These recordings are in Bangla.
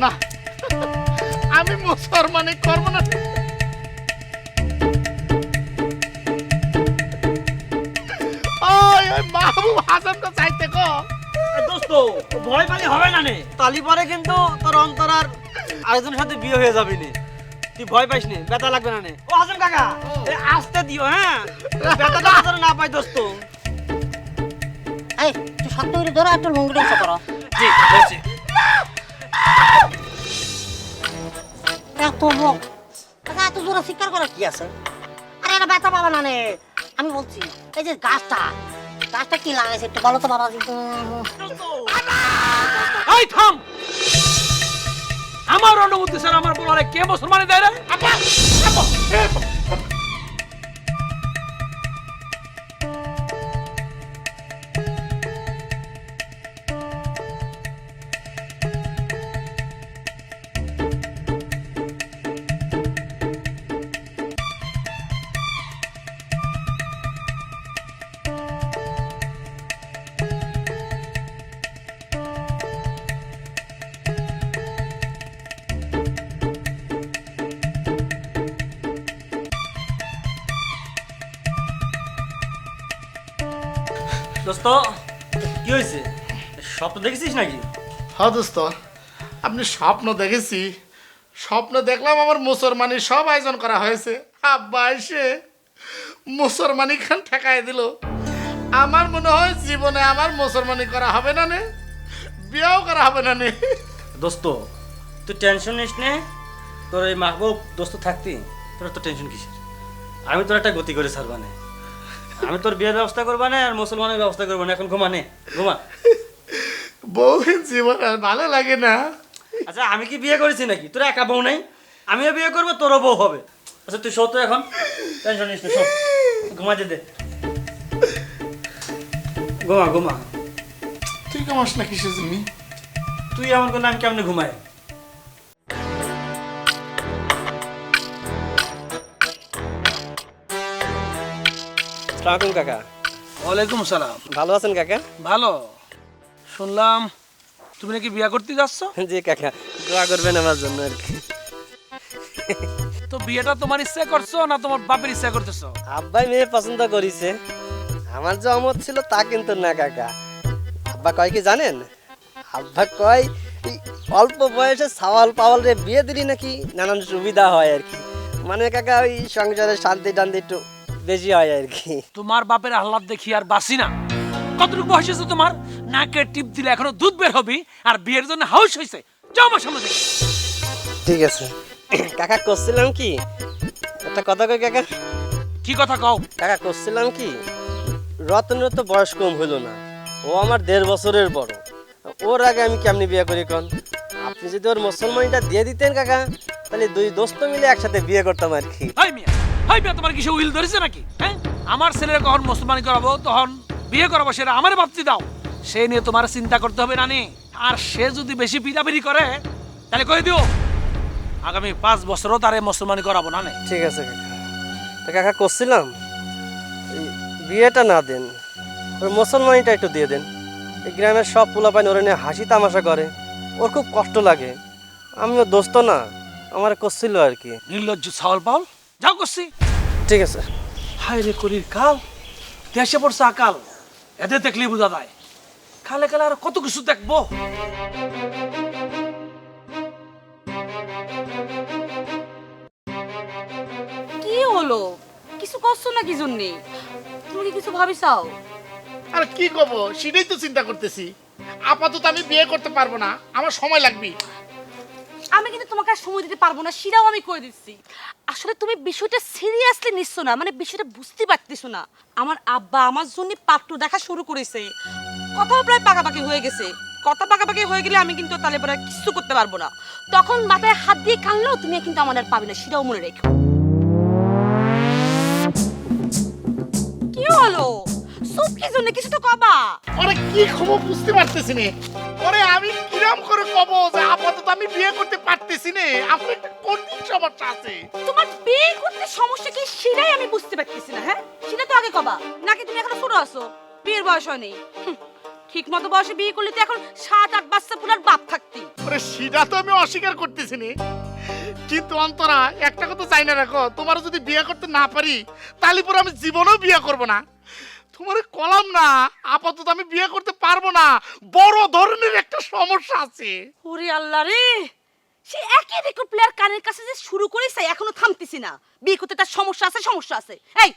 না আমি মুসলমানি করব না। ওই ওই মাহবুব হাসানটা চাইতে কো দোস্ত ভয় পালি হবে না নে, তালি পরে কিন্তু তোর অন্তরার আরেকজনের সাথে বিয়ে হয়ে যাবি নে। তুই ভয় পাইস নে, ব্যথা লাগবে না নে। ও হাসান কাকা আস্তে দিও, হ্যাঁ ব্যথাটা যেন না পাই দোস্ত। এই তুই শক্ত করে ধরো একটু লঙ্গি ডান্স করো। জি বলছি। এত লোক কাকা এত জোরে শিকার করার কি আছে? আরে এটা ব্যথা পাবে না নে। আমি বলছি এই যে গাছটা কি লাগাইছে একটু বলো তো বাবা। এই থাম, আমার অনুমতি স্যার আমার বলারে কে মুসলমানি দেয় রে? দোস্ত কি হয়েছে, স্বপ্ন দেখেছিস নাকি? হ্যাঁ দোস্ত, আপনি স্বপ্ন দেখেছি, স্বপ্ন দেখলাম আমার মুসলমানি সব আয়োজন করা হয়েছে। আব্বা এসে মুসলমানি খান ঠেকায় দিল। আমার মনে হয় জীবনে আমার মুসলমানি করা হবে না নে, বিয়েও করা হবে না নে। দোস্ত তুই টেনশন নিস নে, তোর এই মাহবুব দোস্ত থাকতি তোর তো টেনশন কিসের। আমি তোর একটা গতি করে ছাড়বানে, আমি তোর বিয়ের ব্যবস্থা করবানে আর মুসলমানের ব্যবস্থা করবো না। এখন ঘুমানে ঘুমা। বউকে জীবন আর ভালো লাগে না। আচ্ছা আমি কি বিয়ে করেছি নাকি? তোর একা বউ নাই, আমিও বিয়ে করবো, তোরও বউ হবে। আচ্ছা তুই শো তো এখন, টেনশন নিস না, শো ঘুমাতে দে। ঘুমা ঘুমা। তুই কেমস না কিসের জন্য? তুই এমন করলে আমি কেমনে ঘুমাই? আসসালামু কাকা। ওয়ালাইকুম সালাম। ভালো আছেন কাকা? ভালো। শুনলাম তুমি নাকি বিয়ে করতে যাচ্ছ? জি কাকা, দোয়া করবেন আমার জন্য আর কি। তো বিয়েটা তোমার ইচ্ছা করছো না তোমার বাপের ইচ্ছা করতেছো? আব্বাই মেয়ে পছন্দ করেছে, আমার যে অমত ছিল তা কিন্তু না কাকা। আব্বা কয় কি জানেন? আব্বা কয় এই অল্প বয়সে সাওয়াল পাওয়াল রে বিয়ে দিলি নাকি নানান সুবিধা হয় আর কি। মানে কাকা ওই সংসারে শান্তি টান্তি একটু বেশি হয় আর কি। তোমার বাপের আহ্লাদ দেখি আর বাসি না। কতটুকু বয়স হয়েছে তোমার? নাকের টিপ দিলে এখনো দুধ বের হবি আর বিয়ের জন্য হাউস হয়েছে। যাও আমার সামনে থেকে। ঠিক আছে কাকা, করছিলাম কি একটা কথা কই কাকা। কি কথা কও? কাকা করছিলাম কি, রতনের তো বয়স কম হইল না, ও আমার 1.5 বছরের বড়। ওর আগে আমি কেমনি বিয়ে করি কোন? আপনি যদি ওর মুসলমানিটা দিয়ে দিতেন কাকা, তাহলে দুই দোস্ত মিলে একসাথে বিয়ে করতাম আর কি। হাই মিয়া তোমার কিছু উইল ধরেছে নাকি? হ্যাঁ, আমার ছেলের কখন মুসলমানি করাবো তখন বিয়ে করাবো, সেটা আমারে ভাবতে দাও। সে নিয়ে তোমার চিন্তা করতে হবে না নি। আর সে যদি বেশি পিড়াপিড়ি করে তাহলে কই দিও আগামী 5 বছরও তারে মুসলমানি করাবো না নে। ঠিক আছে কাকা। তা কাকা করছিলাম এই বিয়েটা না দেন, ওর মুসলমানিটা একটু দিয়ে দেন। এই গ্রামের সব পোলাপাইন ওরে নিয়ে হাসি তামাশা করে, ওর খুব কষ্ট লাগে। আমিও দোস্ত না, আমার করছিল আর কি। নির্লজ্জ ছাওয়াল পাল, যাও করছি। ঠিক আছে। হায় রে করির কাল, দেশে পড়ছে আকাল। এদের দেখলেই বোঝা যায় কালে কালে আর কত কিছু দেখবো। কি হলো? কিছু করছো না কি জন্যে? তুমি কি কিছু ভাবিসাও? আর কি করবো সেটাই তো চিন্তা করতেছি। আপাতত আমি বিয়ে করতে পারবো না, আমার সময় লাগবে। আমি কিন্তু তোমাকে আর সময় দিতে পারবো না, সেটাও আমি কয়ে দিচ্ছি। আসলে তুমি বিষয়টা সিরিয়াসলি নিচ্ছ না, মানে বিষয়টা বুঝতে পারতেছো না। আমার আব্বা আমার জন্য পাত্র দেখা শুরু করেছে, কথাও প্রায় পাকাপাকি হয়ে গেছে। কথা পাকাপাকি হয়ে গেলে আমি কিন্তু তাহলে পরে কিছু করতে পারবো না। তখন মাথায় হাত দিয়ে কানলেও তুমি কিন্তু আমার আর পাবে না, সেটাও মনে রেখো। কি হলো? সব কি জন্য? কিছু তো কবা। ওরে কি খবর বুঝতে পারতেছি না। ওরে আমি কিরম করে কব যে আপাতত আমি বিয়ে করতে পারতেছি না, আমার একটা কঠিন সমস্যা আছে। তোমার বিয়ে করতে সমস্যা কি সেটাই আমি বুঝতে পারতেছি না। হ্যাঁ, সেটা তো আগে কবা। নাকি তুমি এখনো ছোট আছো, বিয়ের বয়স হয়নি? ঠিক মতো বয়সে বিয়ে করলে তো এখন 7-8 বাচ্চা পুরার বাপ থাকতি। ওরে সেটা তো আমি অস্বীকার করতেছি নি, কিন্তু অন্তরা একটা কথা চাই না রাখো, তোমার যদি বিয়ে করতে না পারি তাহলে পরে আমি জীবনেও বিয়ে করব না। তোমার কলাম না, আপাতত আমি বিয়ে করতে পারবো না, বড় ধরনের একটা সমস্যা আছে। ওরে আল্লাহ রে, সে একই রেকর্ড প্লেয়ার কানের কাছে যে শুরু করেছে এখনো থামতেছি না। বিয়ে করতে তার সমস্যা আছে, সমস্যা আছে। এই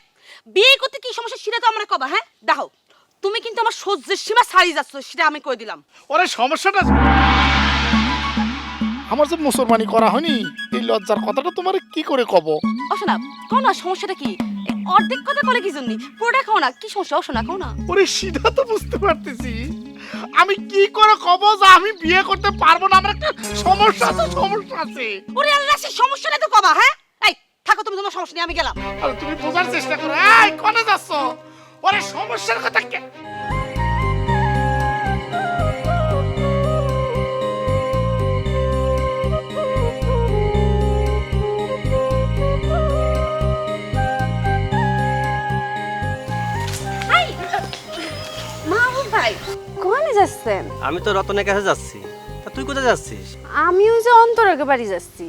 বিয়ে করতে কি সমস্যা সেটা তো আমরা কবা। হ্যাঁ দেখো, তুমি কিন্তু আমার সহ্যের সীমা ছাড়িয়ে যাচ্ছ, সেটা আমি কই দিলাম। ওরে সমস্যাটা আমার যে মুসলমানি করা হয়নি, এই লজ্জার কথাটা তোমার কি করে কব? ও শোনা, কও না সমস্যাটা কি? এই অর্ধেক কথা বলে কি জন্য? পুরোটা কও না, কি সমস্যা? ও শোনা, কও না। ওরে সেটা তো বুঝতে পারতেছি, আমি কি করে কব যে আমি বিয়ে করতে পারবো না, আমার একটা সমস্যা আছে, সমস্যা আছে। ওরে আল্লাহ, সেই সমস্যাটা তো কবা। হ্যাঁ এই থাকো তুমি, তোমার সমস্যা নিয়ে আমি গেলাম। আরে তুমি বোঝার চেষ্টা করো। এই কোনে যাচ্ছ? ওরে সমস্যার কথা কে? মাহবুব ভাই, কোনে যাচ্ছেন? আমি তো রতনের কাছে যাচ্ছি, তা তুই কোথায় যাচ্ছিস? আমিও যে অন্তরকে বাড়ি যাচ্ছি।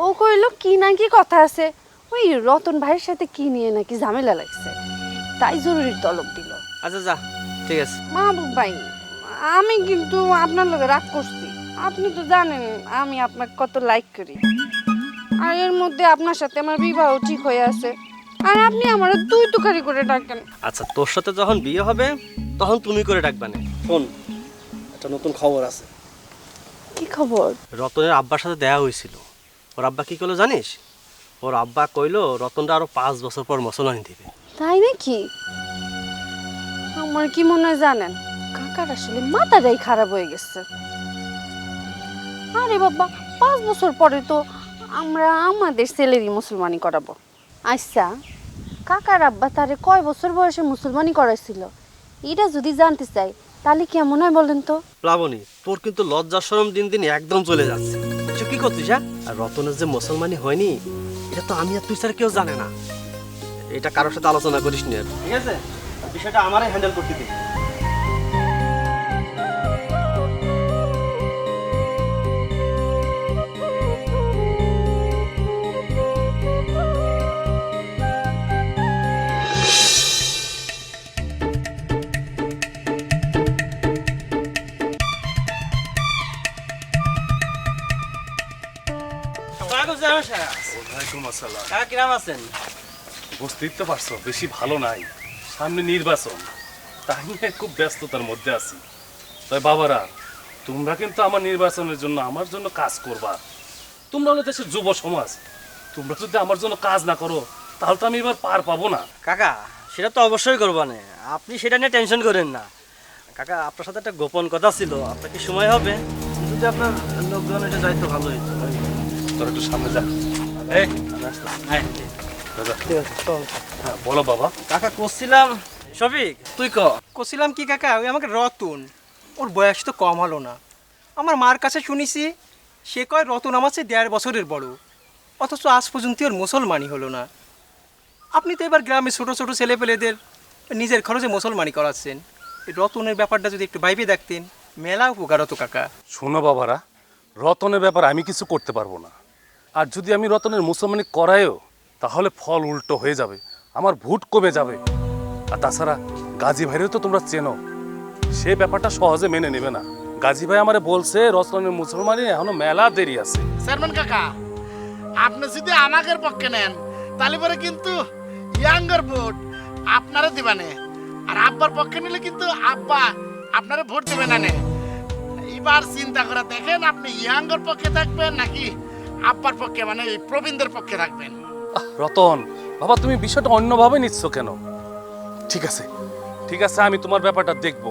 ও কইলো কি না কি কথা আছে, ওই রতন ভাইয়ের সাথে কি নিয়ে নাকি ঝামেলা লাগছে, তাই জরুরি তলব দিল। আচ্ছা যা, ঠিক আছে। মাহবুব ভাই, আমি কিন্তু আপনার লগে রাগ করছি। আপনি তো জানেন আমি আপনাকে কত লাইক করি, আর এর মধ্যে আপনার সাথে আমার বিবাহ ঠিক হয়ে আছে, আর আপনি আমার দুই তুকারি করে ডাকেন। আচ্ছা, তোর সাথে যখন বিয়ে হবে তখন তুমি করে ডাকবা না। শোন, একটা নতুন খবর আছে। কি খবর? রতনের আব্বার সাথে দেখা হয়েছিল। ওর আব্বা কি করলো জানিস? ওর আব্বা কইলো রতনটা আরো 5 বছর পর মুসলমানি দিবে। তাই নাকি? আমার কি মনে হয় জানেন, কাকার আসলে মাথাটাই খারাপ হয়ে গেছে। আরে বাবা, 5 বছর পরে তো আমরা আমাদের ছেলেরই মুসলমানি করাবো। আচ্ছা, কাকার আব্বা তারে কয় বছর বয়সে মুসলমানি করাইছিল এটা যদি জানতে চাই তাহলে কেমন হয় বলেন তো? প্লাবনী, তোর কিন্তু লজ্জা শরম দিন দিন একদম চলে যাচ্ছে। তুই কি করছিস? হ্যাঁ, আর রতনের যে মুসলমানি হয়নি এটা তো আমি আর তুই স্যার কেউ জানে না। এটা কারোর সাথে আলোচনা করিস নি, ঠিক আছে? বিষয়টা আমারই হ্যান্ডেল করতে দিই। ওয়ালাইকুম আসসালাম। কিরাম আছেন? বুঝতেই তো পারছো বেশি ভালো নাই, সামনে নির্বাচন, তাই নিয়ে খুব ব্যস্ততার মধ্যে আছি। তাই বাবারা, তোমরা কিন্তু আমার নির্বাচনের জন্য আমার জন্য কাজ করবা। তোমরা হলো দেশের যুব সমাজ, তোমরা যদি আমার জন্য কাজ না করো তাহলে তো আমি এবার পার পাবো না। কাকা, সেটা তো অবশ্যই করবো না, আপনি সেটা নিয়ে টেনশন করেন না। কাকা, আপনার সাথে একটা গোপন কথা ছিল, আপনার কি সময় হবে? যদি আপনার লোকজন এটা যাইতো ভালো হইতো। তোরা একটু সামনে যা। এই দাদা, হ্যাঁ বলো বাবা। কাকা করছিলাম, শফিক তুই ক। করছিলাম কি কাকা, ওই আমাকে রতন, ওর বয়স তো কম হলো না। আমার মার কাছে শুনেছি সে কয় রতন আমার চেয়ে 1.5 বছরের বড়, অথচ আজ পর্যন্ত ওর মুসলমানি হলো না। আপনি তো এবার গ্রামে ছোটো ছোটো ছেলেপেলেদের নিজের খরচে মুসলমানি করাচ্ছেন, এই রতনের ব্যাপারটা যদি একটু ভাইবে দেখতেন মেলা উপকার হতো কাকা। শোনো বাবারা, রতনের ব্যাপারে আমি কিছু করতে পারবো না, আর যদি আমি রতনের মুসলমানি করাইও তাহলে ফল উল্টো হয়ে যাবে, আমার ভোট কমে যাবে। আর তাছাড়া গাজী ভাইরেও তো তোমরা চেনো, সে ব্যাপারটা সহজে মেনে নেবে না। গাজী ভাই আমারে বলছে রতনের মুসলমানি এখনো মেলা দেরি আছে। চেয়ারম্যান কাকা, আপনি যদি আমাদের পক্ষে নেন তাহলে পরে কিন্তু ইয়াঙ্গার ভোট আপনারা দিবানে, আর আব্বার পক্ষে নিলে কিন্তু আব্বা আপনারা ভোট দেবে না। এবার চিন্তা করে দেখেন আপনি ইয়াঙ্গার পক্ষে থাকবেন নাকি আব্বার পক্ষে, মানে এই প্রবীণদের পক্ষে থাকবেন। রতন বাবা, তুমি বিষয়টা অন্যভাবে নিচ্ছ কেন? ঠিক আছে ঠিক আছে, আমি তোমার ব্যাপারটা দেখব,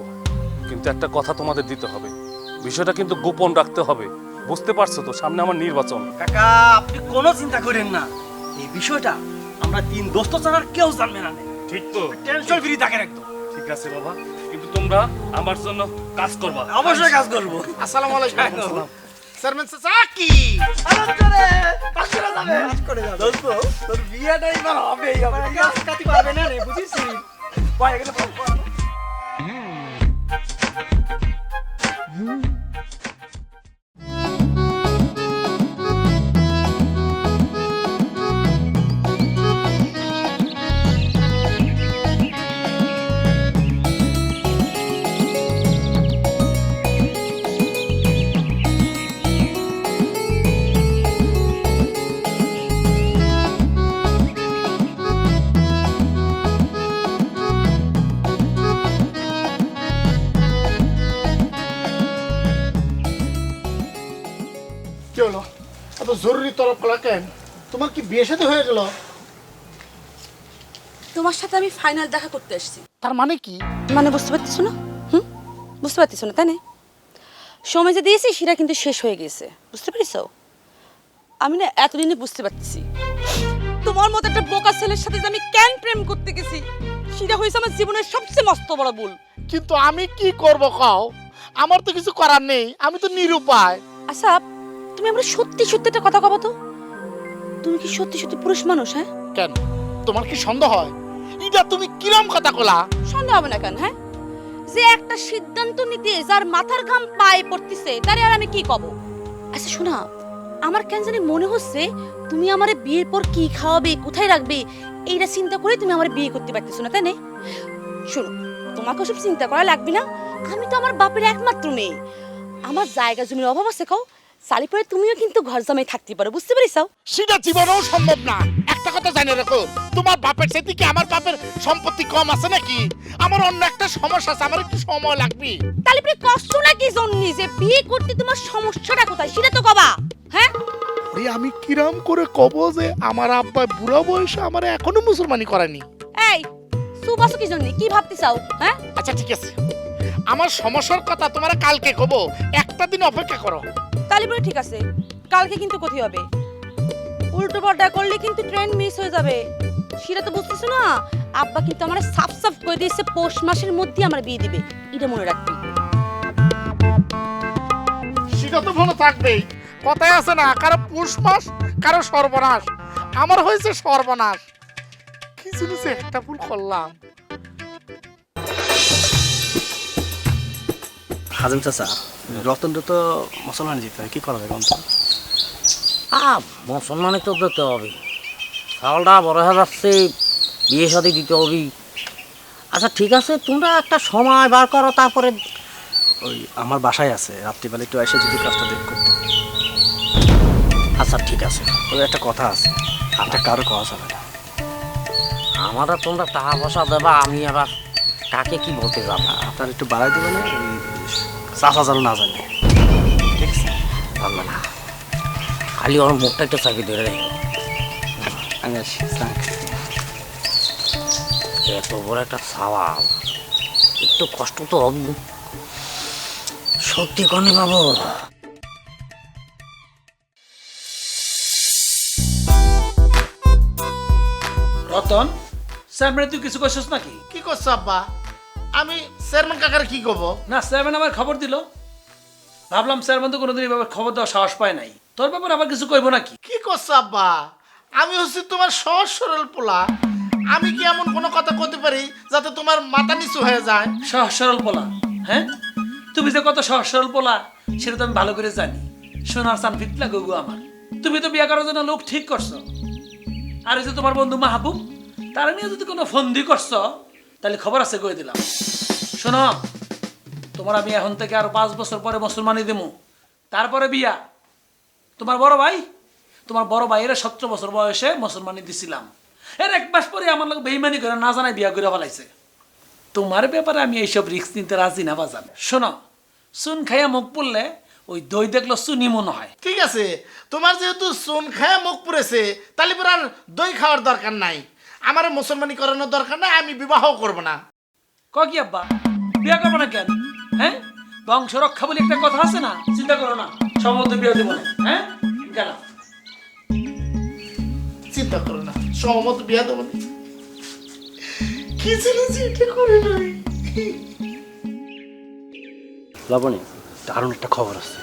কিন্তু একটা কথা তোমাদের দিতে হবে, বিষয়টা কিন্তু গোপন রাখতে হবে, বুঝতে পারছো তো? সামনে আমার নির্বাচন। কাকা, আপনি কোনো চিন্তা করেন না, এই বিষয়টা আমরা 3 দোস্ত ছাড়া আর কেউ জানবে না। ঠিক তো? টেনশন ফ্রি থাকেন একদম। ঠিক আছে বাবা, কিন্তু তোমরা আমার জন্য কাজ করবা। অবশ্যই কাজ করবো। আসসালামু আলাইকুম। চেয়ারম্যান চাচা কি দোস্ত, তোর বিয়েটা এবার হবেই হবে। কাটি পারবে না রে, বুঝিস? কি হলো এত জরুরি তলব কলা কেন? তোমার কি বিয়ে সাথে হয়ে গেল? তোমার সাথে আমি ফাইনাল দেখা করতে এসেছি। তার মানে কি? মানে বুঝতে পারতেছো না? বুঝতে পারতেছো না তাই না? সময় যে দিয়েছি সেটা কিন্তু শেষ হয়ে গেছে, বুঝতে পেরেছো? আমি না এতদিনে বুঝতে পারতেছি তোমার মতো একটা বোকা ছেলের সাথে যে আমি কেন প্রেম করতে গেছি সেটা হয়েছে আমার জীবনের সবচেয়ে মস্ত বড় ভুল। কিন্তু আমি কি করব কও? আমার তো কিছু করার নেই, আমি তো নিরুপায়। আচ্ছা তুমি আমরা সত্যি সত্যি একটা কথা কবো তো, তুমি কি সত্যি সত্যি পুরুষ মানুষ? হ্যাঁ কেন তোমার কি সন্দেহ হয়? এটা তুমি কিরম কথা কলা? সন্দেহ হবে না কেন? হ্যাঁ, যে একটা সিদ্ধান্ত নিতে যার মাথার ঘাম পায়ে পড়তেছে তারে আর আমি কি কব? আচ্ছা শোনা, আমার কেন জানি মনে হচ্ছে তুমি আমারে বিয়ের পর কি খাওয়াবে, কোথায় রাখবে, এইটা চিন্তা করে তুমি আমারে বিয়ে করতে পারতেছো না তাই না? শোনো, তোমাকে সব চিন্তা করা লাগবে না, আমি তো আমার বাপের একমাত্র মেয়ে, আমার জায়গা জমির অভাব আছে কও, সালিপুরে তুমিও কিন্তু ঘর জামাই থাকতে পারো, বুঝতে পারিস? সেটা জীবনেও সম্ভব না। একটা কথা জানে রাখো, তোমার বাপের সাথে কি আমার বাপের সম্পত্তি কম আছে নাকি? আমার অন্য একটা সমস্যা আছে, আমার একটু সময় লাগবে। তালিপুরে কষ্ট না কি জন্য যে বিয়ে করতে তোমার সমস্যাটা কোথায় সেটা তো কবা। হ্যাঁ আমি কিরাম করে কব যে আমার আব্বা বুড়া বয়সে আমার এখনো মুসলমানি করেনি? এই সুবাসু কি জন্য কি ভাবতে চাও? হ্যাঁ আচ্ছা ঠিক আছে, আমার সমস্যার কথা তোমার কালকে কব, একটা দিন অপেক্ষা করো। তালিপুরে ঠিক আছে, কালকে কিন্তু কোথায় হবে? উল্টো পাল্টা করলে কিন্তু ট্রেন মিস হয়ে যাবে, সেটা তো বুঝতেছো না? আব্বা কিন্তু আমার সাফ সাফ করে দিয়েছে পৌষ মাসের মধ্যে আমার বিয়ে দিবে, এটা মনে রাখবি। সেটা তো মনে থাকবেই, কথায় আছে না, কারো পুষ মাস কারো সর্বনাশ, আমার হয়েছে সর্বনাশ। কি জিনিস একটা ভুল করলাম। হাজিম চাচা, রতন তো মুসলমান যেতে হয়, কি করা যায় বলতো? মুসলমানে তো দিতে হবে, চাউলটা বড় হয়ে যাচ্ছে, বিয়ে সাথে দিতে হবে। আচ্ছা ঠিক আছে, তোমরা একটা সময় বার করো, তারপরে ওই আমার বাসায় আছে, রাত্রিবেলা একটু এসে যদি কাজটা দেখ করতে। আচ্ছা ঠিক আছে। তবে একটা কথা আছে, হাতটা কারো খাওয়া যাবে না। আমারা তোমরা টাকা পয়সা দেবা, আমি আবার কাকে কি বলতে যাবো? আপনার একটু বাড়াই দেবেন, চাষা যেন না জানে, ঠিক আছে? পারবে না, খালি ওর মুখটা একটু চাপি ধরে রেখো। আমি আসি। এত বড় একটা সওয়াল, একটু কষ্ট তো হবে, সত্যি কনে বাবু। রতন, চেয়ারম্যান তুই কিছু করছিস নাকি? কি করছো আব্বা? আমি চেয়ারম্যান কাকার কি কব? না, চেয়ারম্যান আবার খবর দিল, ভাবলাম চেয়ারম্যান তো কোনোদিন এভাবে খবর দেওয়ার সাহস পায় নাই, তোর ব্যাপারে আবার কিছু কইব নাকি? কি করছো আব্বা? আমি হচ্ছি তোমার সহজ সরল পোলা, আমি কি এমন কোনো কথা কইতে পারি যাতে তোমার মাথা নিচু হয়ে যায়? সহজ সরল পোলা? হ্যাঁ, তুমি যে কত সহজ সরল পোলা সেটা তো আমি ভালো করে জানি। সোনার চান ফিটলা গগু আমার, তুমি তো বিয়ে করার জন্য লোক ঠিক করছো, আর এই যে তোমার বন্ধু মাহবুব, তারা নিয়ে যদি কোনো ফন্দি করছো তাহলে খবর আছে কই দিলাম। শোনো, তোমার আমি এখন থেকে আরো 5 বছর পরে মুসলমানি দেবো, তারপরে বিয়া। তোমার বড় ভাইয়ের 17 বছর বয়সে মুসলমানি দিছিলাম, এর 1 মাস পরে আমার লোক বেইমানি করে না জানাই বিয়া করে ফেলাইছে। তোমার ব্যাপারে আমি এইসব রিস্ক নিতে রাজি না বাজান। শোনো, চুন খাইয়া মুখ পড়লে ওই দই দেখলো চুনি মনে হয়। ঠিক আছে, তোমার যেহেতু চুন খায় মুখ পুড়েছে, তাহলে পরে আর দই খাওয়ার দরকার নাই, আমার মুসলমানি করানোর দরকার নাই, আমি বিবাহ করব না। কি আব্বা, বিয়া করবো না কেন? হ্যাঁ, বংশ রক্ষা বলে একটা কথা আছে না, চিন্তা করো না, সম্বন্ধে বিয়ে দেবো না। হ্যাঁ কেন চিন্তা করো না, সহমত বিয়া দেবো না। কি ছিল এটা করে নাই? লাবণী, দারুণ একটা খবর আছে।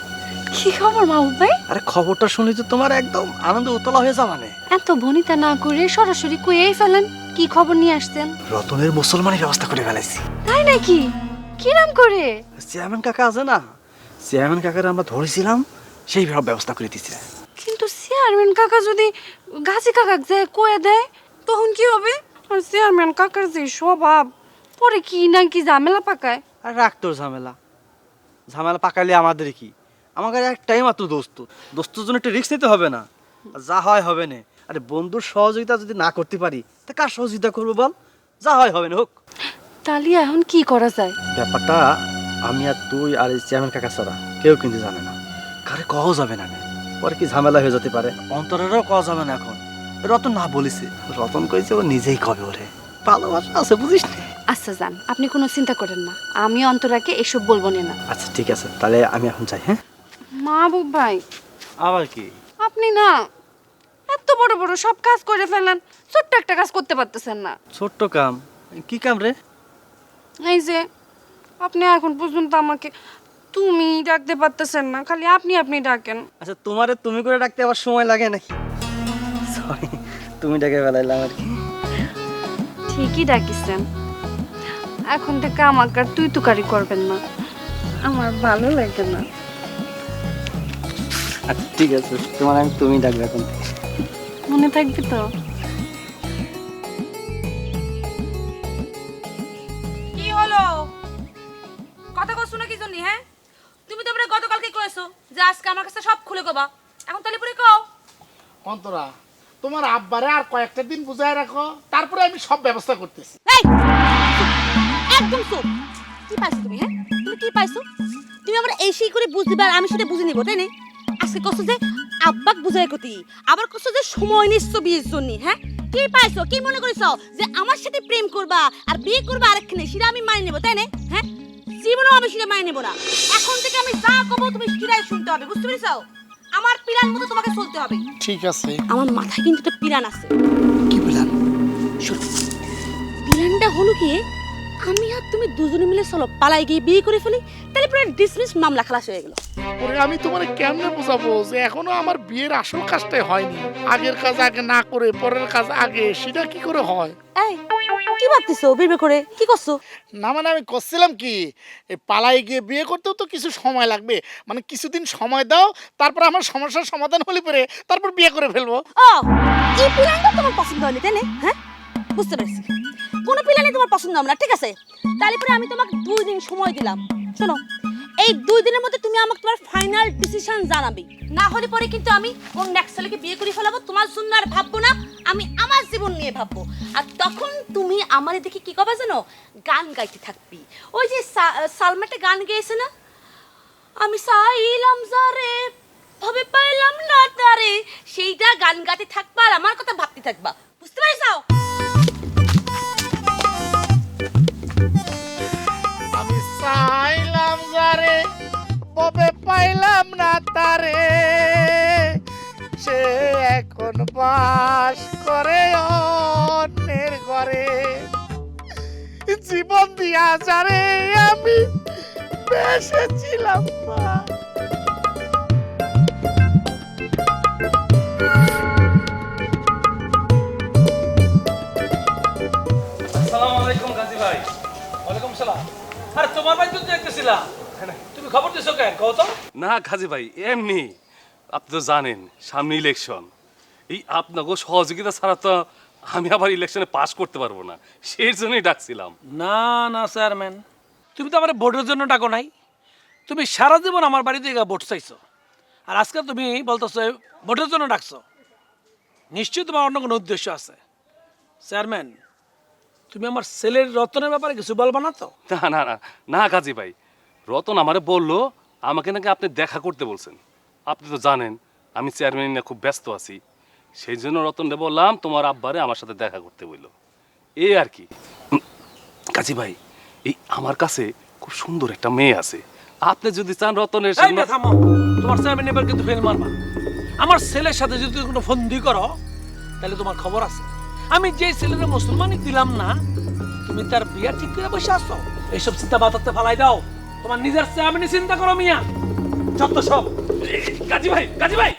কি খবর মাহবুব ভাই? আরে খবরটা শুনলে তো তোমার একদম আনন্দ উতলা হয়ে যাবে না। এত ভনিতা না করে সরাসরি কইয়েই ফেলেন, কি খবর নিয়ে আসছেন? রতনের মুসলমানের ব্যবস্থা করে ফেলাইছি। তাই নাকি? কিরাম করে? চেয়ারম্যান কাকা আছে না, চেয়ারম্যান কাকার আমরা ধরেছিলাম, সেই ব্যবস্থা করে দিচ্ছে। কিন্তু চেয়ারম্যান কাকা যদি গাছি কাকা যে কয়ে দেয় তখন কি হবে? আর চেয়ারম্যান কাকার যে স্বভাব, পরে কি না কি ঝামেলা পাকায়। আর রাখ তোর ঝামেলা, ঝামেলা পাকাইলে আমাদের কি? আমাদের একটাই মাত্র দোস্তর জন্য একটা রিস্ক নিতে হবে না, যা হয় হবে না। আরে বন্ধুর সহযোগিতা যদি না করতে পারি তা কার সহযোগিতা করবো বল? যা হয় হবে না, হোক। তাহলে এখন কি করা যায়? ব্যাপারটা আমি আর তুই আর এই চেয়ারম্যান কাকা ছাড়া কেউ কিন্তু জানে না, কারে কও যাবে না। পরে কি ঝামেলা হয়ে যেতে পারে। অন্তরেরও কওয়া যাবে না এখন, রতন না বলিছে। রতন কইছে ও নিজেই কবে ওরে, ভালোবাসা আছে বুঝিস না। আচ্ছা যান, আপনি কোনো চিন্তা করেন না, আমি অন্তরাকে এসব বলবো না। আচ্ছা ঠিক আছে, তাহলে আমি এখন যাই। হ্যাঁ মাহবুব ভাই, আবার কি? আপনি না এত বড় বড় সব কাজ করে ফেলেন, ছোট্ট একটা কাজ করতে পারতেছেন না। ছোট্ট কাম? কি কাম রে? এই যে আপনি এখন পর্যন্ত আমাকে তুমি ডাকতে পারতেছেন না, খালি আপনি আপনি ডাকেন। আচ্ছা, তোমারে তুমি করে ডাকতে আবার সময় লাগে নাকি? সরি, তুমি ডাকে ফেলাইলাম আর কি। ঠিকই ডাকিছেন, এখন থেকে আমাকে আর তুই তুকারি করবেন না, আমার ভালো লাগে না। আচ্ছা ঠিক আছে, তোমার আমি তুমি ডাকবে এখন থেকে। মনে থাকবে তো? কি হলো, কথা কইছো না কি জন্য? হ্যাঁ, তুমি তো আমরা গতকালকে কইছো যে আজকে আমার কাছে সব খুলে কবা, এখন তাহলে পরে কও। অন্তরা, তোমার আব্বারে আর কয়েকটা দিন বুঝায় রাখো, তারপরে আমি সব ব্যবস্থা করতেছি। এই একদম চুপ। কি পাইছো তুমি? হ্যাঁ, তুমি কি পাইছো? তুমি আমরা এই সেই করে বুঝ দিবা আর আমি সেটা বুঝে নিব, তাই না? আজকে কইছো যে আব্বাক বুঝাই কতি, আবার কইছো যে সময় নিচ্ছ বিয়ের জন্য। হ্যাঁ, কি পাইছো? কি মনে করিছো যে আমার সাথে প্রেম করবা আর বিয়ে করবা আরেকখানে, সেটা আমি মানে নেব, তাই না? হ্যাঁ, জীবনেও আমি সেটা মানে নেব না। এখন থেকে আমি যা কব তুমি সেটাই শুনতে হবে, বুঝতে পেরেছো? আমার প্ল্যান মতো তোমাকে চলতে হবে। ঠিক আছে। আমার মাথায় কিন্তু একটা প্ল্যান আছে। কি বললাম? শোনো, প্ল্যানটা হলো কি, আমি আর তুমি দুজনে মিলে চলো পালাই গিয়ে বিয়ে করে ফেলি, তাহলে পুরো ডিসমিস, মামলা খালাস হয়ে গেল। ওরে আমি তোমার কেমনে বোঝাবো যে এখনো আমার বিয়ের আসল কাজটাই হয়নি? আগের কাজ আগে না করে পরের কাজ আগে, সেটা কি করে হয়? এই কি ভাবতেছো বিয়ে করে? কি করছো? না মানে আমি করছিলাম কি, এই পালাই গিয়ে বিয়ে করতেও তো কিছু সময় লাগবে, মানে কিছুদিন সময় দাও, তারপর আমার সমস্যার সমাধান হলে পরে তারপর বিয়ে করে ফেলবো। ও, এই প্ল্যানটা তোমার পছন্দ হয়নি, তাই না? হ্যাঁ, বুঝতে পেরেছি, কোনো প্ল্যানই তোমার পছন্দ হবে না। ঠিক আছে, তাহলে পরে আমি তোমাকে 2 দিন সময় দিলাম। শোনো, এই 2 দিনের মধ্যে তুমি আমাকে তোমার ফাইনাল ডিসিশন জানাবে, না হলে পরে কিন্তু আমি কোন নেক্সট ছেলেকে বিয়ে করে ফেলাবো, তোমার জন্য আর ভাববো না, আমি আমার জীবন নিয়ে ভাববো। আর তখন তুমি আমার দেখে কি কবা জানো? গান গাইতে থাকবি। ওই যে সালমাটা গান গেয়েছে না, আমি চাইলাম যারে ভাবে পাইলাম না তারে, সেইটা গান গাইতে থাকবা আর আমার কথা ভাবতে থাকবা, বুঝতে পারছো? আমি চাইলাম যারে ববে পাইলাম না তারে, সে এখন বাস করে অন্যের ঘরে, জীবন দিয়া যারে আমি বেসেছিলাম মা। আসসালামু আলাইকুম গাজী ভাই। ওয়ালাইকুম সালাম। আরে তোমার ভাই তো দেখতেছিলাম, তুমি খবর দিছো কেন কও তো? না গাজী ভাই, এমনি আপনি তো জানেন সামনে ইলেকশন, এই আপনাকে সহযোগিতা ছাড়া তো আমি আবার ইলেকশনে পাস করতে পারবো না, সেই জন্যই ডাকছিলাম। না না চেয়ারম্যান, তুমি তো আমার ভোটের জন্য ডাকো নাই, তুমি সারা জীবন আমার বাড়িতে ভোট চাইছো, আর আজকে তুমি বলতেছো ভোটের জন্য ডাকছো, নিশ্চয়ই তোমার অন্য কোনো উদ্দেশ্য আছে। চেয়ারম্যান, তুমি আমার ছেলের রতনের ব্যাপারে কিছু বলবা না তো? না না না না গাজী ভাই, রতন আমারে বললো আমাকে নাকি আপনি দেখা করতে বলছেন। আপনি তো জানেন আমি চেয়ারম্যান নিয়ে খুব ব্যস্ত আছি, সেই জন্য রতনরে বললাম তোমার আব্বারে আমার সাথে দেখা করতে বললো, এই আর কি। গাজী ভাই, এই আমার কাছে খুব সুন্দর একটা মেয়ে আছে, আপনি যদি চান রতনের এই না, থামো। তোমার চেয়ারম্যান এবার কিন্তু ফেল মারবা। আমার ছেলের সাথে যদি তুমি কোনো ফন্দি করো তাহলে তোমার খবর আছে। আমি যে ছেলের মুসলমানি দিলাম না, তুমি তার বিয়া ঠিক করে বসে আসছো। এইসব চিন্তা বাতাতে ফালাই দাও, তোমার নিজের চেয়ারম্যানই চিন্তা করো মিয়া, যত সব। গাজী ভাই, গাজী ভাই,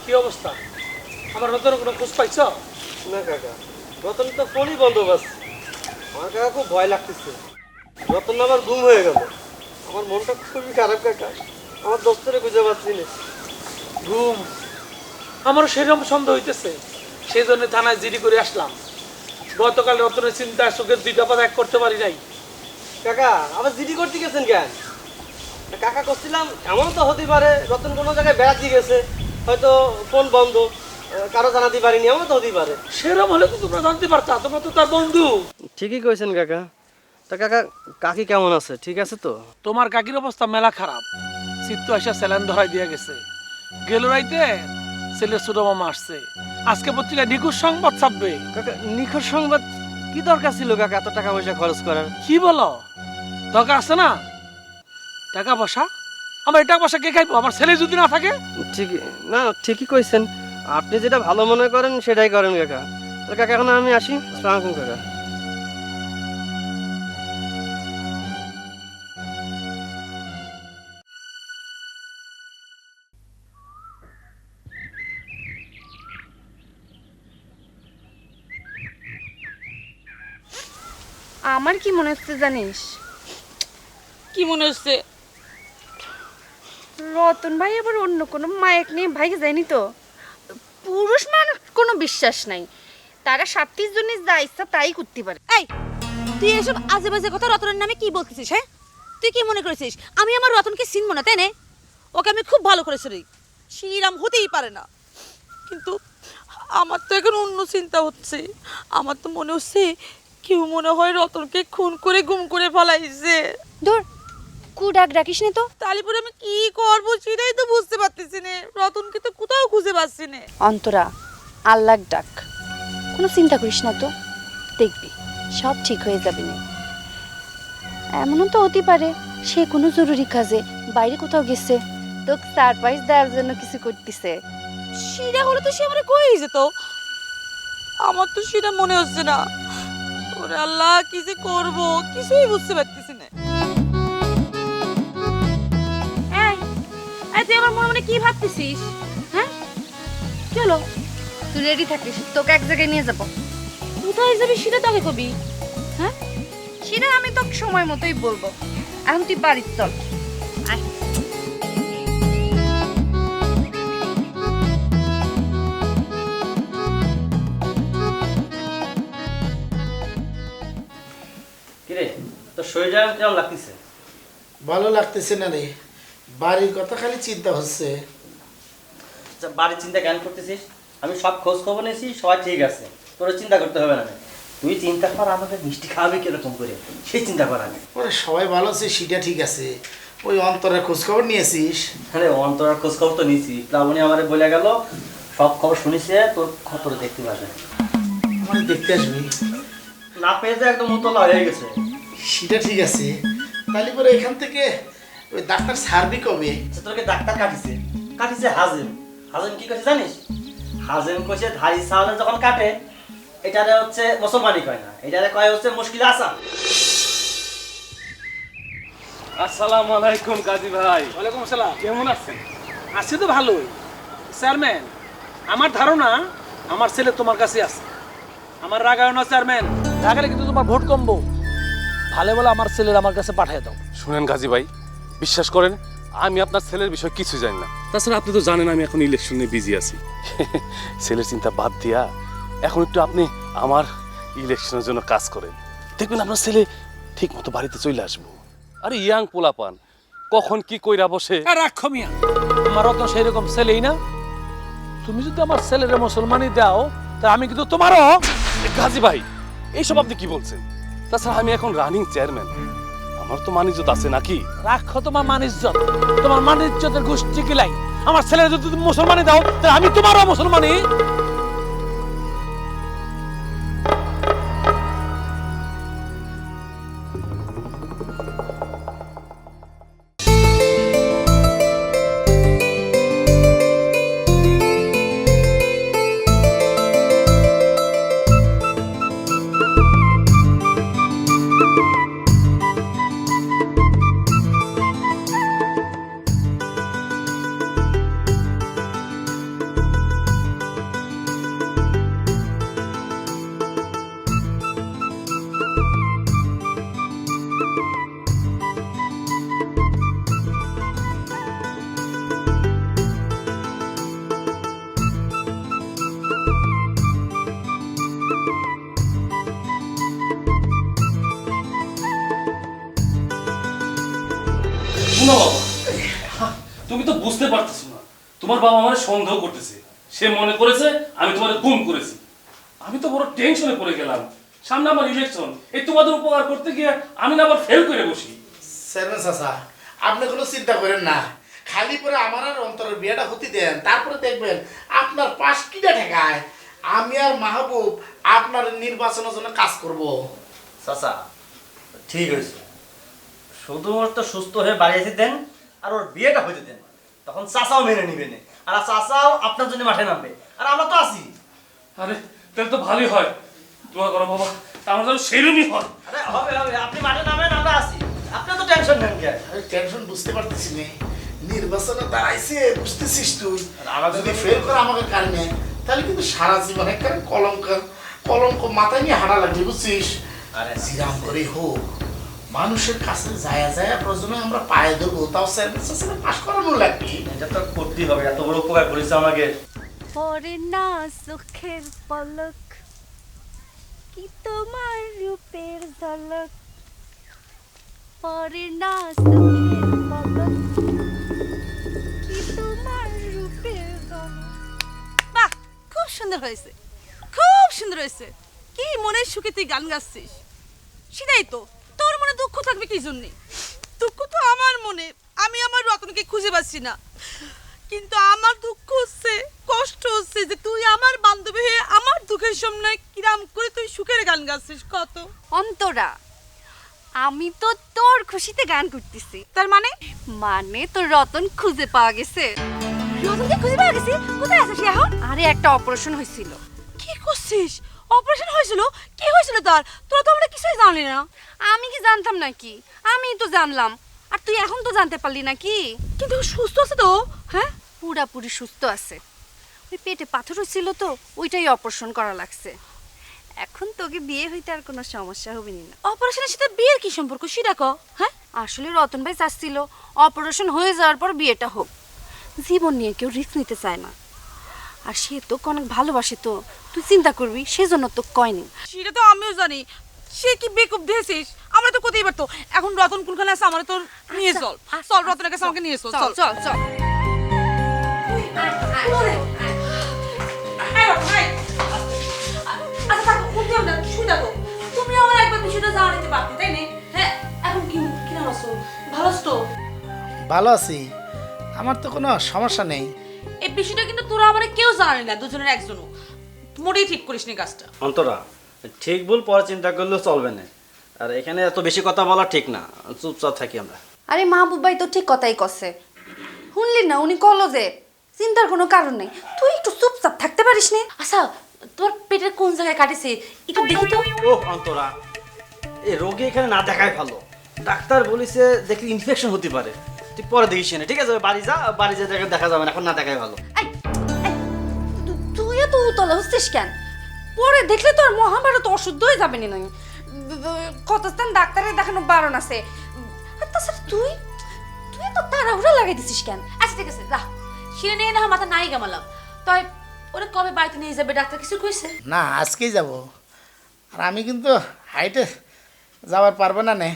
কি অবস্থা? আমার রতনের কোনো খোঁজ পাইছো? না কাকা, রতন তো ফোনই বন্ধ পাচ্ছে। আমার কাকা খুব ভয় লাগতেছে, রতন আমার গুম হয়ে গেল। আমার মনটা খুবই খারাপ কাকা, আমার দোস্তরে খুঁজে পাচ্ছি না। ঘুম? আমারও সেরকম সন্দেহ হইতেছে, সেই জন্য থানায় জিডি করে আসলাম। গতকাল রতনের চিন্তায় চোখের 2টা পাতা এক করতে পারি নাই। কাকা আবার জিডি করতে গেছেন কেন? কাকা করছিলাম এমন তো হতে পারে রতন কোনো জায়গায় বেড়াতে গেছে, হয়তো ফোন বন্ধ, কারো জানাতে পারিনি, এমন তো হতেই পারে। সেরকম হলে তো তোমরা জানতে পারতা, তোমরা তো তার বন্ধু। ঠিকই কইছেন কাকা, তা কাকা কাকি কেমন আছে, ঠিক আছে তো? তোমার কাকির অবস্থা মেলা খারাপ। চিত্ত আসা স্যালাইন ধরাই দিয়ে গেছে। গেল রাইতে ছেলের ছোট মামা আসছে, আজকে পত্রিকায় নিখোঁজ সংবাদ ছাপবে। কাকা নিখোঁজ সংবাদ কি দরকার ছিল কাকা এত টাকা পয়সা খরচ করার? কি বলো, দরকার আছে না? টাকা পয়সা, আমার এই টাকা পয়সা কে খাইবো আমার ছেলে যদি না থাকে? ঠিকই না, ঠিকই কইছেন। আপনি যেটা ভালো মনে করেন সেটাই করেন কাকা। তাহলে কাকা এখন আমি আসি। আসসালামু আলাইকুম কাকা। আমার কি মনে হচ্ছে জানিস? কি মনে হচ্ছে? রতন ভাই আবার অন্য কোনো মায়ের নিয়ে ভাইকে যায়নি তো? পুরুষ মানুষ কোনো বিশ্বাস নাই, তারা 37 জনে যা ইচ্ছা তাই করতে পারে। এই, তুই এসব আজে বাজে কথা রতনের নামে কি বলতেছিস? হ্যাঁ, তুই কি মনে করেছিস আমি আমার রতনকে চিনবো না, তাই না? ওকে আমি খুব ভালো করে চিনি, শ্রীরাম হতেই পারে না। কিন্তু আমার তো এখন অন্য চিন্তা হচ্ছে। আমার তো মনে হচ্ছে কেউ মনে হয় রতনকে খুন করে গুম করে ফেলাইছে। ধর কু ডাক ডাকিস না তো। তালিপুরে আমি কি করবো সেটাই তো বুঝতে পারতেছি না। রতনকে তো কোথাও খুঁজে পাচ্ছি না। অন্তরা, আল্লাহ ডাক, কোনো চিন্তা করিস না তো, দেখবি সব ঠিক হয়ে যাবে না। এমনও তো হতে পারে সে কোনো জরুরি কাজে বাইরে কোথাও গেছে, তোকে সারপ্রাইজ দেওয়ার জন্য কিছু করতেছে। সেটা হলে তো সে আমার কই যেত, আমার তো সেটা মনে হচ্ছে না। ওরে আল্লাহ, কি যে করবো কিছুই বুঝতে পারতেছি না। এই, তুই আমার মনে মনে কি ভাবতেছিস? হ্যাঁ, কি হলো? তুই রেডি থাকিস, তোকে এক জায়গায় নিয়ে যাবো। কোথায় যাবি সেটা তোকে কবি? হ্যাঁ, সেটা আমি তোকে সময় মতোই বলবো। এখন তুই বাড়ির চল, আয়। কিরে তোর শরীরটা কেমন লাগতেছে? ভালো লাগতেছে না রে, বাড়ির কথা খালি চিন্তা হচ্ছে। আচ্ছা, বাড়ির চিন্তা কেন করতেছিস? আমি সব খোঁজ খবর নিয়েছি, সবাই ঠিক আছে, তোর চিন্তা করতে হবে না। তুই চিন্তা কর আমাকে মিষ্টি খাওয়াবে কিরকম করে, সেই চিন্তা কর। আমি ওরে সবাই ভালো আছে সেটা ঠিক আছে, ওই অন্তরের খোঁজখবর নিয়েছিস? আরে অন্তরার খোঁজ খবর তো নিয়েছি, প্লাবনী আমারে বলে গেল সব খবর শুনিছে, তোর খবর দেখতে পাবে। আমার দেখতে আসবি? না পেয়ে তো একদম উতলা হয়ে গেছে। সেটা ঠিক আছে, তাহলে পরে এখান থেকে ওই ডাক্তার সারবি কবে? তোকে ডাক্তার কাটিছে হাজেম। হাজেম কি করছে জানিস? হাজেম কইছে ধারি সাওয়ালে যখন কাটে এটারে হচ্ছে মুসলমানি কয় না, এটারে কয় হচ্ছে মুশকিল আসান। আসসালামু আলাইকুম গাজী ভাই। ওয়ালাইকুম আসসালাম। কেমন আছেন? আছি তো ভালোই। চেয়ারম্যান, আমার ধারণা আমার ছেলে তোমার কাছে আছে। আমার রাগায় না চেয়ারম্যান, রাগালে কিন্তু তোমার ভোট কমবো। ভালো বলে আমার ছেলের আমার কাছে পাঠিয়ে দাও। শুনেন গাজী ভাই, বিশ্বাস করেন আমি আপনার ছেলের বিষয় কিছু জানি না। তাছাড়া আপনি তো জানেন আমি এখন ইলেকশন নিয়ে বিজি আছি। ছেলের চিন্তা বাদ দিয়া এখন একটু আপনি আমার ইলেকশনের জন্য কাজ করেন, দেখবেন আপনার ছেলে ঠিক মতো বাড়িতে চলে আসবো। আরে ইয়াং পোলাপান কখন কি কইরা বসে। রাখো মিয়া, আমারও তো সেই রকম ছেলেই না। তুমি যদি আমার ছেলের মুসলমানি দাও তা আমি কিন্তু তোমারও। গাজী ভাই এইসব আপনি কি বলছেন? তাছাড়া আমি এখন রানিং চেয়ারম্যান, আমার তো মানিজ্যত আছে নাকি? রাখো তোমার মানিজ্যত, তোমার মানিজ্যতের গোষ্ঠী কিলাই। আমার ছেলের যদি তুমি মুসলমানি দাও তাহলে আমি তোমারও মুসলমানি। না বাবা, তুমি তো বুঝতে পারতেছো না, তোমার বাবা আমার সন্দেহ করতেছে। সে মনে করেছে আমি তোমার গুম করেছি। আমি তো বড় টেনশনে পড়ে গেলাম। সামনে আমার ইলেকশন, এই তোমাদের উপকার করতে গিয়ে আমি না আবার ফেল করে বসি। চেয়ারম্যান চাচা, আপনি কোনো চিন্তা করেন না, খালি পরে আমার আর অন্তরের বিয়েটা হতে দেন, তারপরে দেখবেন আপনার পাশ কিটা ঠেকায়। আমি আর মাহবুব আপনার নির্বাচনের জন্য কাজ করব। চাচা ঠিক হয়েছে, শুধুমাত্র সুস্থ হয়ে বাড়ি এসে দেন আর ওর বিয়েটা হইতে দেন, তখন চাচাও মেনে নিবে না, আর চাচাও আপনার জন্য মাঠে নামবে, আর আমরা তো আছি। আরে তাহলে তো ভালোই হয়, দোয়া করো বাবা, তা আমার যেন সেরমই হয়। আরে হবে হবে, আপনি মাঠে নামেন, আমরা আছি, আপনি তো টেনশন নেন কে? আমি টেনশন বুঝতে পারতেছি না, নির্বাচনে দাঁড়াইছে বুঝতেছিস তুই, আমাদের যদি ফেল করে আমাকে কারণে, তাহলে কিন্তু সারা জীবন একটা কলঙ্ক মাথায় নিয়ে হাঁটা লাগবে, বুঝছিস? আরে জিরাম করে হোক মানুষের কাছে যায় প্রয়োজনে আমরা পায়ে দেবো, তাও চেয়ারম্যান পাশ করানো লাগবে। এটা তো করতেই হবে, এত বড় উপকার করেছে আমাকে। পরে না চোখের পলক, কি তোমার রূপের ঝলক, পরে না চোখের পলক, কি তোমার রূপের ঝলক। বাহ, খুব সুন্দর হয়েছে, খুব সুন্দর হয়েছে। কি মনের সুখে তুই গান গাচ্ছিস? সেটাই তো, তোর মনে দুঃখ থাকবে কি জন্যে? দুঃখ তো আমার মনে, আমি আমার রতনকে খুঁজে পাচ্ছি না। কিন্তু আমার দুঃখ হচ্ছে, কষ্ট হচ্ছে যে তুই আমার বান্ধবী হয়ে আমার দুঃখের সামনে কিরাম করে তুই সুখের গান গাচ্ছিস। কত অন্তরা, আমি তো তোর খুশিতে গান করতেছি। তার মানে? মানে তোর রতন খুঁজে পাওয়া গেছে। রতনকে খুঁজে পাওয়া গেছে? কোথায় আছে সে এখন? আরে একটা অপারেশন হয়েছিল। কি করছিস? অপারেশন হয়েছিল? কি হয়েছিল তার? তোরা তো আমরা কিছুই জানি না। আমি কি জানতাম নাকি? আমি তো জানলাম, আর তুই এখন তো জানতে পারলি নাকি? কিন্তু ও সুস্থ আছে তো? হ্যাঁ, পুরাপুরি সুস্থ আছে। ওই পেটে পাথর হয়েছিল তো, ওইটাই অপারেশন করা লাগছে। এখন তোকে বিয়ে হইতে আর কোনো সমস্যা হবে না। অপারেশনের সাথে বিয়ের কি সম্পর্ক সেটা কও। হ্যাঁ, আসলে রতন ভাই চাচ্ছিল অপারেশন হয়ে যাওয়ার পর বিয়েটা হোক। জীবন নিয়ে কেউ রিস্ক নিতে চায় না, আর সে তো অনেক ভালোবাসে, তো তুই চিন্তা করবি সেজন্য তো কয়নি। সেটা তো আমিও জানি। সে কি বেকুব দিয়েছিস? আমরা তো কোথায় পারতো। এখন রতন কোনখানে আছে আমার তো নিয়ে চল। চল রতনের কাছে আমাকে নিয়ে চল। চল চল চল। আচ্ছা থাকো, কোন দিও না, শুয়ে থাকো। তুমি আমার একবার বিষয়টা জানাতে পারতে, তাই না? হ্যাঁ, এখন কি কিনা আছো? ভালো আছো তো? ভালো আছি, আমার তো কোনো সমস্যা নেই। এই বিষয়টা কিন্তু তোরা আমারে কেউ জানালি না, দুজনের একজনও। মোটেই ঠিক করিসনি কাজটা। অন্তরা, ঠিক ভুল পরে চিন্তা করলেও চলবে না, আর এখানে এত বেশি কথা বলা ঠিক না, চুপচাপ থাকি আমরা। আরে মাহবুব ভাই তো ঠিক কথাই কছে, শুনলি না? উনি কলো যে চিন্তার কোনো কারণ নেই, তুই একটু চুপচাপ থাকতে পারিস না? আচ্ছা, তোর পেটের কোন জায়গায় কাটেছে একটু দেখি তো। ও অন্তরা, এই রোগী এখানে না দেখাই ভালো, ডাক্তার বলেছে দেখলে ইনফেকশন হতে পারে, তুই পরে দেখিস না, ঠিক আছে? বাড়ি যা, বাড়ি যা দেখা যাবে না, এখন না দেখাই ভালো। তুই এত উতলা হচ্ছিস কেন? পরে দেখলে তোর মহাভারত অশুদ্ধ হয়ে যাবে না। কতস্থান ডাক্তারের দেখানো বারণ আছে। আর তাছাড়া তুই তুই তো তাড়াহুড়া লাগাই দিছিস কেন? আচ্ছা ঠিক আছে, যা সিনে নিয়ে না মাথা নাই গামালাম। তাই ওরা কবে বাড়িতে নিয়ে যাবে? ডাক্তার কিছু কইছে? না, আজকেই যাব। আর আমি কিন্তু হাইটে যাওয়ার পারবো না, নে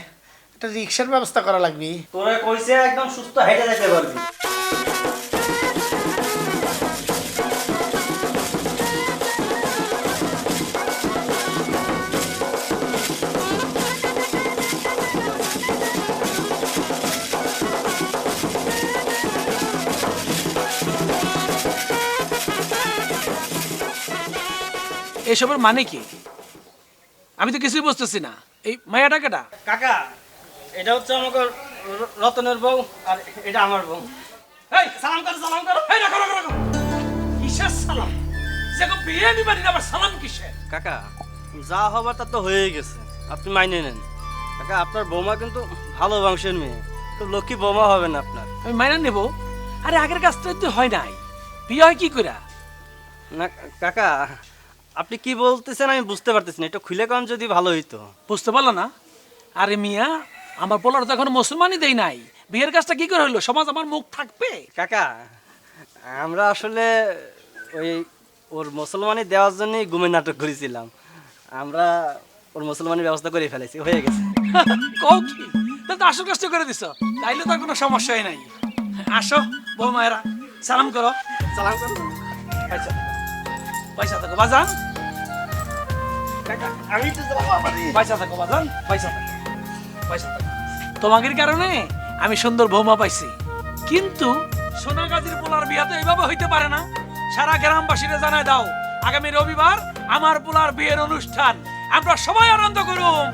একটা রিক্সার ব্যবস্থা করা লাগবে। তোরা কইছে একদম সুস্থ হেঁটে যেতে পারবি। এসবের মানে কি? আমি তো কিছুই বুঝতেছি না। এই মায়াটা কেটা? কাকা, এটা হচ্ছে আমাকে রতনের বউ, আর এটা আমার বউ। এই সালাম করো, সালাম করো। এই রাখো রাখো রাখো। কিসের সালাম? যে কেউ বিয়ে আমি মানি না, আবার সালাম কিসের? কাকা, যা হবার তা তো হয়েই গেছে, আপনি মাইনে নেন। কাকা, আপনার বৌমা কিন্তু ভালো বংশের মেয়ে, তো লক্ষ্মী বৌমা হবেন আপনার। আমি মাইনা নেব? আরে আগের কাজটা তো হয় নাই, বিয়ে হয় কি কইরা? না কাকা, আপনি কি বলতেছেন আমি বুঝতে পারতেছি না, একটু খুলে কন যদি ভালো হইতো। বুঝতে পারলো না? আরে মিয়া, আমার বলার তো এখন মুসলমানই দেই নাই, বিয়ের কাজটা কি করে হইলো? সমাজ আমার মুখ থাকবে? কাকা, আমরা আসলে ওই ওর মুসলমানি দেওয়ার জন্যই গুমের নাটক করেছিলাম, আমরা ওর মুসলমানি ব্যবস্থা করে ফেলেছি, হয়ে গেছে। কও কি? তাহলে তো আসল কষ্ট করে দিছ, তাইলে তো আর কোনো সমস্যাই নাই। আসো বউ মায়েরা, সালাম করো। সালাম করুন। পয়সা পয়সা থাকো বাজান। আমি তো যাবো আমারই। পয়সা থাকো বাজান, পয়সা থাকো, পয়সা থাকো। তোমাদের কারণে আমি সুন্দর বৌমা পাইছি, কিন্তু সোনাগাজীর পোলার বিয়া তো এইভাবে হইতে পারে না। সারা গ্রামবাসীরা জানায় দাও, আগামী রবিবার আমার পোলার বিয়ের অনুষ্ঠান, আমরা সবাই আনন্দ করুম।